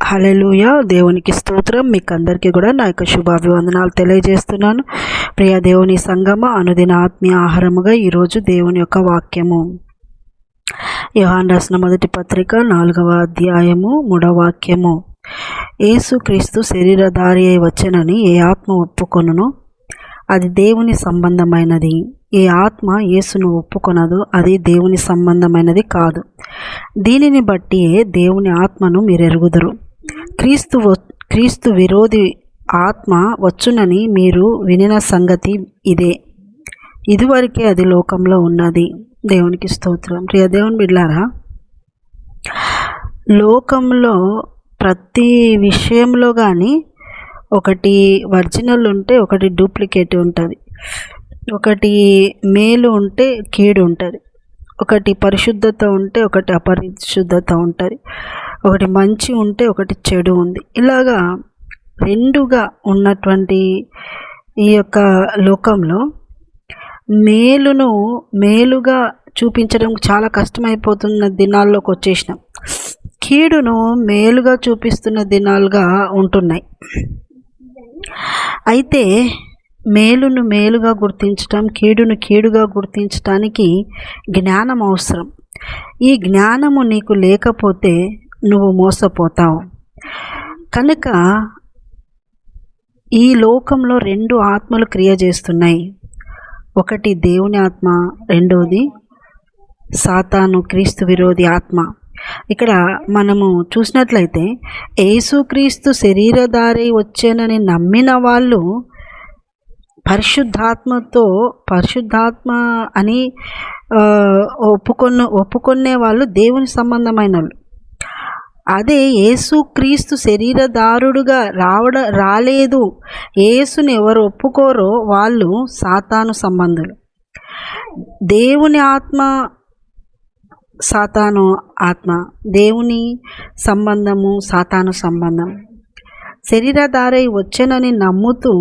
హల్లెలూయా. దేవునికి స్తోత్రం. మీకు అందరికీ కూడా నా యొక్క శుభాభివందనాలు తెలియజేస్తున్నాను. ప్రియ దేవుని సంగమ, అనుదిన ఆత్మీయ ఆహారముగా ఈరోజు దేవుని యొక్క వాక్యము యోహాను రాసిన మొదటి పత్రిక 4వ అధ్యాయము 3వ వాక్యము. యేసుక్రీస్తు శరీరధారి అయి వచ్చెనని ఏ ఆత్మ ఒప్పుకొనును అది దేవుని సంబంధమైనది, ఏ ఆత్మ యేసును ఒప్పుకొనదు అది దేవుని సంబంధమైనది కాదు. దీనిని బట్టి దేవుని ఆత్మను మీరు ఎరుగుదురు. క్రీస్తు విరోధి ఆత్మ వచ్చునని మీరు వినిన సంగతి ఇదే. ఇదివరకే అది లోకంలో ఉన్నది. దేవునికి స్తోత్రం. ప్రియ దేవుని బిడ్డలారా, లోకంలో ప్రతి విషయంలో కానీ ఒకటి ఒరిజినల్ ఉంటే ఒకటి డూప్లికేట్ ఉంటుంది, ఒకటి మేలు ఉంటే కీడు ఉంటుంది, ఒకటి పరిశుద్ధత ఉంటే ఒకటి అపరిశుద్ధత ఉంటుంది, ఒకటి మంచి ఉంటే ఒకటి చెడు ఉంది. ఇలాగా రెండుగా ఉన్నటువంటి ఈ యొక్క లోకంలో మేలును మేలుగా చూపించడం చాలా కష్టమైపోతున్న దినాల్లోకి వచ్చేసినాం. కీడును మేలుగా చూపిస్తున్న దినాలుగా ఉంటున్నాయి. అయితే మేలును మేలుగా గుర్తించటం, కీడును కీడుగా గుర్తించటానికి జ్ఞానం అవసరం. ఈ జ్ఞానము నీకు లేకపోతే నువ్వు మోసపోతావు. కనుక ఈ లోకంలో రెండు ఆత్మలు క్రియ చేస్తున్నాయి. ఒకటి దేవుని ఆత్మ, రెండవది సాతాను క్రీస్తు విరోధి ఆత్మ. ఇక్కడ మనము చూసినట్లయితే యేసుక్రీస్తు శరీరధారి వచ్చేనని నమ్మిన వాళ్ళు పరిశుద్ధాత్మ అని ఒప్పుకునే వాళ్ళు దేవుని సంబంధమైన వాళ్ళు. అదే యేసుక్రీస్తు శరీరధారుడుగా రాలేదు, యేసుని ఎవరు ఒప్పుకోరో వాళ్ళు సాతాను సంబంధులు. దేవుని ఆత్మ సాతాను ఆత్మ, దేవుని సంబంధము సాతాను సంబంధం. శరీరధారై వచ్చెనని నమ్ముతూ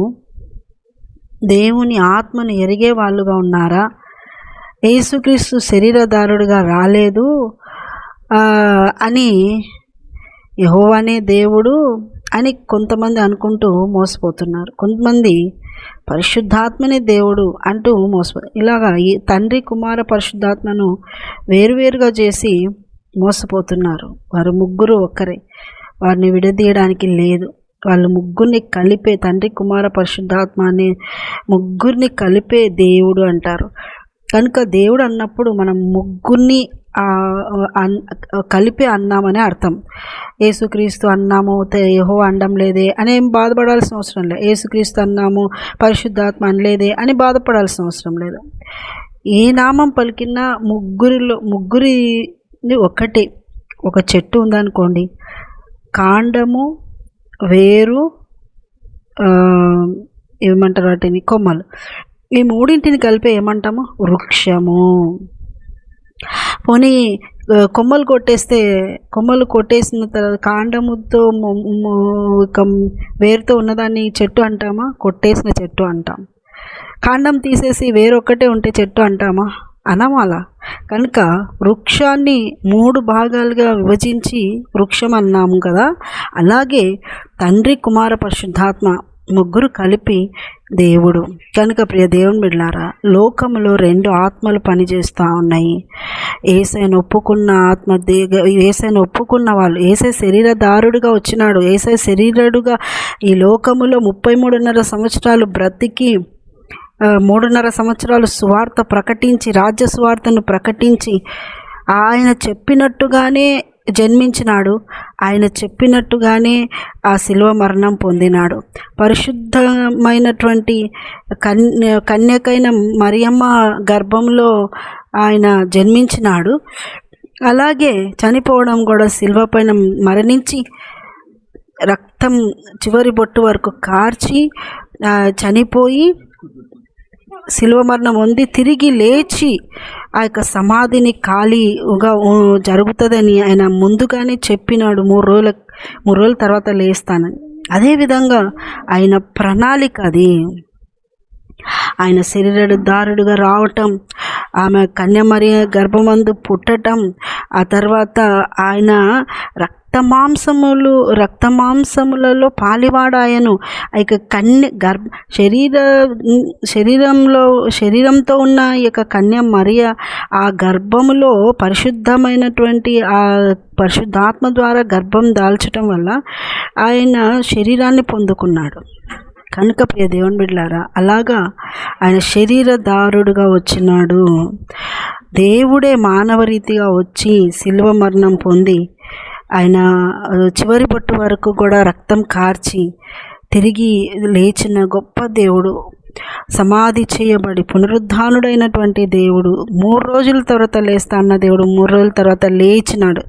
దేవుని ఆత్మను ఎరిగే వాళ్ళుగా ఉన్నారా? యేసుక్రీస్తు శరీరధారుడుగా రాలేదు అని, యెహోవానే దేవుడు అని కొంతమంది అనుకుంటూ మోసపోతున్నారు. కొంతమంది పరిశుద్ధాత్మనే దేవుడు అంటూ ఇలాగా ఈ తండ్రి కుమార పరిశుద్ధాత్మను వేరువేరుగా చేసి మోసపోతున్నారు. వారు ముగ్గురు ఒక్కరే, వారిని విడదీయడానికి లేదు. వాళ్ళు ముగ్గురిని కలిపే, తండ్రి కుమార పరిశుద్ధాత్మ అనే ముగ్గురిని కలిపే దేవుడు అంటారు. కనుక దేవుడు అన్నప్పుడు మనం ముగ్గురిని కలిపి అన్నామనే అర్థం. యేసుక్రీస్తు అన్నాము, యెహోవా అనడం లేదే అని ఏం బాధపడాల్సిన అవసరం లేదు. యేసుక్రీస్తు అన్నాము, పరిశుద్ధాత్మ అనలేదే అని బాధపడాల్సిన అవసరం లేదు. ఏ నామం పలికినా ముగ్గురి ఒకటే. ఒక చెట్టు ఉందనుకోండి, కాండము, వేరు, ఏమంటారు వాటిని, కొమ్మలు, ఈ మూడింటిని కలిపి ఏమంటాము? వృక్షము. పోనీ కొమ్మలు కొట్టేసిన తర్వాత కాండముతో వేరుతో ఉన్నదాన్ని చెట్టు అంటామా? కొట్టేసిన చెట్టు అంటాం. కాండం తీసేసి వేరొక్కటే ఉంటే చెట్టు అంటామా? అనమాలా. కనుక వృక్షాన్ని 3 భాగాలుగా విభజించి వృక్షం అన్నాము కదా. అలాగే తండ్రి కుమార పరిశుద్ధాత్మ ముగ్గురు కలిపి దేవుడు. కనుక ప్రియ దేవుని బిడ్డలారా, లోకంలో 2 ఆత్మలు పనిచేస్తూ ఉన్నాయి. యేసయ్యను ఒప్పుకున్న ఆత్మ, యేసయ్యను ఒప్పుకున్న వాళ్ళు, యేసయ్య శరీరధారుడుగా వచ్చినాడు, యేసయ్య శరీరుడుగా ఈ లోకములో 33.5 సంవత్సరాలు బ్రతికి 3.5 సంవత్సరాలు సువార్త ప్రకటించి, రాజ్య సువార్తను ప్రకటించి, ఆయన చెప్పినట్టుగానే జన్మించినాడు, ఆయన చెప్పినట్టుగానే ఆ శిలువ మరణం పొందినాడు. పరిశుద్ధమైనటువంటి కన్యకైన మరియమ్మ గర్భంలో ఆయన జన్మించినాడు. అలాగే చనిపోవడం కూడా శిలువ పైన మరణించి రక్తం చివరి బొట్టు వరకు కార్చి చనిపోయి శిలువ మరణం పొంది తిరిగి లేచి ఆ యొక్క సమాధిని ఖాళీగా జరుగుతుందని ఆయన ముందుగానే చెప్పినాడు. 3 రోజుల తర్వాత లేస్తానని. అదేవిధంగా ఆయన ప్రణాళిక అది. ఆయన శరీరధారుడుగా రావటం, ఆమె కన్యమరియ గర్భమందు పుట్టటం, ఆ తర్వాత ఆయన రక్తమాంసములలో పాలివాడాయను. ఈ యొక్క శరీరంతో ఉన్న ఈ యొక్క కన్య మరియ ఆ గర్భములో పరిశుద్ధమైనటువంటి ఆ పరిశుద్ధాత్మ ద్వారా గర్భం దాల్చటం వల్ల ఆయన శరీరాన్ని పొందుకున్నాడు. కనుక ప్రియ దేవుని బిడ్డలారా, అలాగా ఆయన శరీరధారుడుగా వచ్చినాడు. దేవుడే మానవ రీతిగా వచ్చి శిలువ మరణం పొంది ఆయన చివరి బొట్టు వరకు కూడా రక్తం కార్చి తిరిగి లేచిన గొప్ప దేవుడు, సమాధి చేయబడి పునరుద్ధానుడైనటువంటి దేవుడు, 3 రోజుల తర్వాత లేస్తా అన్న దేవుడు 3 రోజుల తర్వాత లేచినాడు.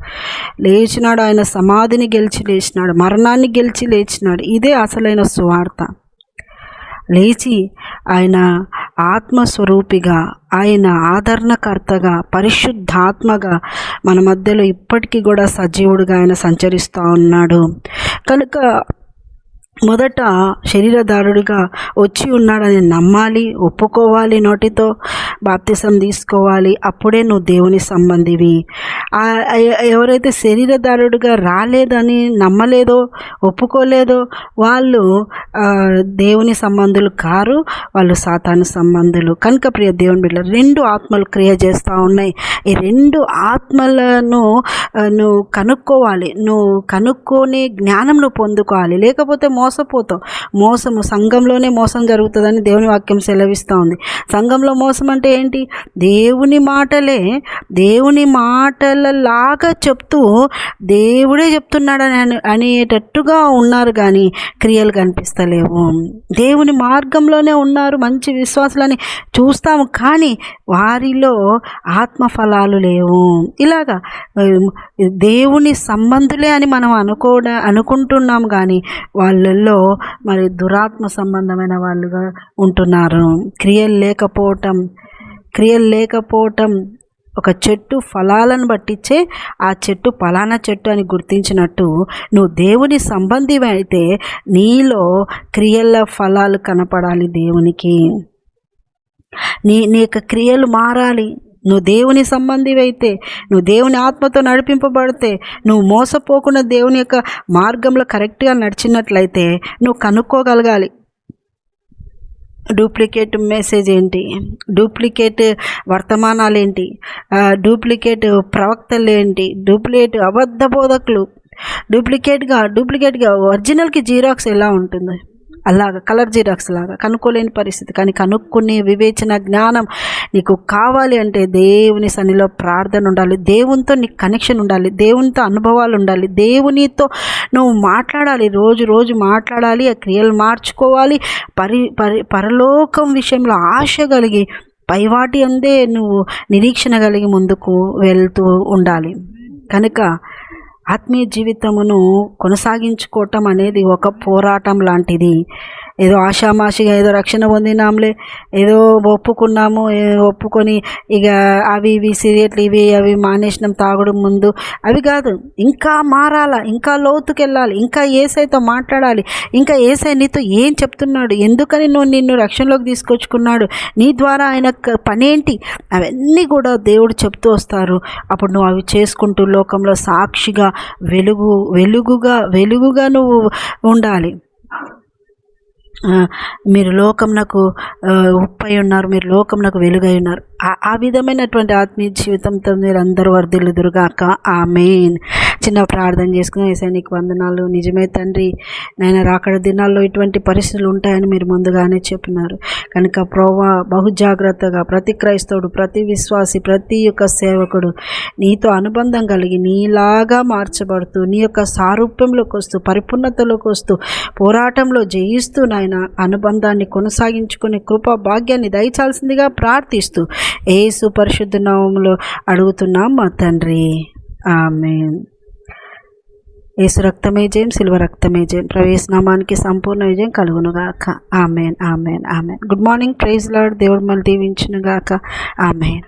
ఆయన సమాధిని గెలిచి లేచినాడు, మరణాన్ని గెలిచి లేచినాడు. ఇదే అసలైన సువార్త. లేచి ఆయన ఆత్మస్వరూపిగా, ఆయన ఆదరణకర్తగా, పరిశుద్ధాత్మగా మన మధ్యలో ఇప్పటికీ కూడా సజీవుడిగా ఆయన సంచరిస్తూ ఉన్నాడు. కనుక మొదట శరీరధారుడిగా వచ్చి ఉన్నాడని నమ్మాలి, ఒప్పుకోవాలి, నోటితో బాప్తిసం తీసుకోవాలి. అప్పుడే నువ్వు దేవుని సంబంధివి. ఎవరైతే శరీరధారుడిగా రాలేదని నమ్మలేదో, ఒప్పుకోలేదో వాళ్ళు దేవుని సంబంధులు కారు, వాళ్ళు సాతాను సంబంధులు. కనుక ప్రియ దేవుని బిడ్డ, 2 ఆత్మలు క్రియ చేస్తూ ఉన్నాయి. ఈ 2 ఆత్మలను నువ్వు కనుక్కోవాలి. నువ్వు కనుక్కొని జ్ఞానం నువ్వు పొందుకోవాలి, లేకపోతే మోసపోతావు. మోసము సంఘంలోనే మోసం జరుగుతుందని దేవుని వాక్యం సెలవిస్తూ ఉంది. సంఘంలో మోసం అంటే ఏంటి? దేవుని మాటలలాగా చెప్తూ దేవుడే చెప్తున్నాడని అనేటట్టుగా ఉన్నారు, కానీ క్రియలు కనిపిస్తలేవు. దేవుని మార్గంలోనే ఉన్నారు, మంచి విశ్వాసులని చూస్తాము, కానీ వారిలో ఆత్మఫలాలు లేవు. ఇలాగా దేవుని సంబంధులే అని మనం అనుకుంటున్నాం, కానీ వాళ్ళల్లో మరి దురాత్మ సంబంధమైన వాళ్ళుగా ఉంటున్నారు. క్రియలు లేకపోవటం ఒక చెట్టు ఫలాలను బట్టించే ఆ చెట్టు ఫలానా చెట్టు అని గుర్తించినట్టు, నువ్వు దేవుని సంబంధి అయితే నీలో క్రియల ఫలాలు కనపడాలి దేవునికి. నీ యొక్క క్రియలు మారాలి. నువ్వు దేవుని సంబంధివైతే, నువ్వు దేవుని ఆత్మతో నడిపింపబడితే, నువ్వు మోసపోకుండా దేవుని యొక్క మార్గంలో కరెక్ట్గా నడిచినట్లయితే నువ్వు కనుక్కోగలగాలి. డూప్లికేట్ మెసేజ్ ఏంటి, డూప్లికేట్ వర్తమానాలు ఏంటి, డూప్లికేట్ ప్రవక్తలు ఏంటి, డూప్లికేట్ అబద్ధ బోధకులు, డూప్లికేట్గా ఒరిజినల్కి జీరాక్స్ ఎలా ఉంటుంది అలాగా, కలర్ జిరాక్స్ లాగా కనుక్కోలేని పరిస్థితి. కానీ కనుక్కునే వివేచన జ్ఞానం నీకు కావాలి అంటే దేవుని సన్నిధిలో ప్రార్థన ఉండాలి, దేవునితో నీకు కనెక్షన్ ఉండాలి, దేవునితో అనుభవాలు ఉండాలి, దేవునితో నువ్వు మాట్లాడాలి, రోజు మాట్లాడాలి, ఆ క్రియలు మార్చుకోవాలి. పరలోకం విషయంలో ఆశ కలిగి పైవాటి అందే నువ్వు నిరీక్షణ కలిగి ముందుకు వెళ్తూ ఉండాలి. కనుక ఆత్మీయ జీవితమును కొనసాగించుకోవటం అనేది ఒక పోరాటం లాంటిది. ఏదో ఆషామాషిగా ఏదో రక్షణ పొందినాంలే, ఏదో ఒప్పుకొని ఇక అవి సిగరెట్లు అవి మానేసినాం, తాగుడు ముందు అవి కాదు. ఇంకా మారాలా, ఇంకా లోతుకు వెళ్ళాలి, ఇంకా యేసయ్యతో మాట్లాడాలి, ఇంకా యేసయ్య నీతో ఏం చెప్తున్నాడు, ఎందుకని నిన్ను రక్షణలోకి తీసుకొచ్చుకున్నాడు, నీ ద్వారా ఆయన పనేంటి, అవన్నీ కూడా దేవుడు చెప్తూ వస్తారు. అప్పుడు నువ్వు అవి చేసుకుంటూ లోకంలో సాక్షిగా వెలుగుగా నువ్వు ఉండాలి. మీరు లోకమునకు ఉప్పై ఉన్నారు, మీరు లోకమునకు వెలుగై ఉన్నారు. ఆ విధమైనటువంటి ఆత్మీయ జీవితంతో మీరు అందరూ వర్ధిల్లుదురుగాక. ఆమేన్. చిన్న ప్రార్థన చేసుకుని, యేసయ్య నీకు వందనాలు. నిజమే తండ్రి, నాయన రాకడ దినాల్లో ఇటువంటి పరిస్థితులు ఉంటాయని మీరు ముందుగానే చెప్పినారు. కనుక ప్రభువా, బహు జాగ్రత్తగా ప్రతి క్రైస్తవుడు, ప్రతి విశ్వాసి, ప్రతి యొక్క సేవకుడు నీతో అనుబంధం కలిగి నీలాగా మార్చబడుతూ, నీ యొక్క సారూప్యంలోకి వస్తూ, పరిపూర్ణతలోకి వస్తూ, పోరాటంలో జయిస్తూ నాయన అనుబంధాన్ని కొనసాగించుకునే కృపా భాగ్యాన్ని దయచాల్సిందిగా ప్రార్థిస్తూ యేసు పరిశుద్ధ నామములో అడుగుతున్నాం మా తండ్రి. ఆమేన్. యేసు రక్తమే జయం, సిలువ రక్తమే జయం. ప్రవేశ నామానికి సంపూర్ణ విజయం కలుగునుగాక. ఆమేన్. Good morning. Praise Lord. దేవుడు మళ్ళీ దీవించునుగాక. ఆమేన్.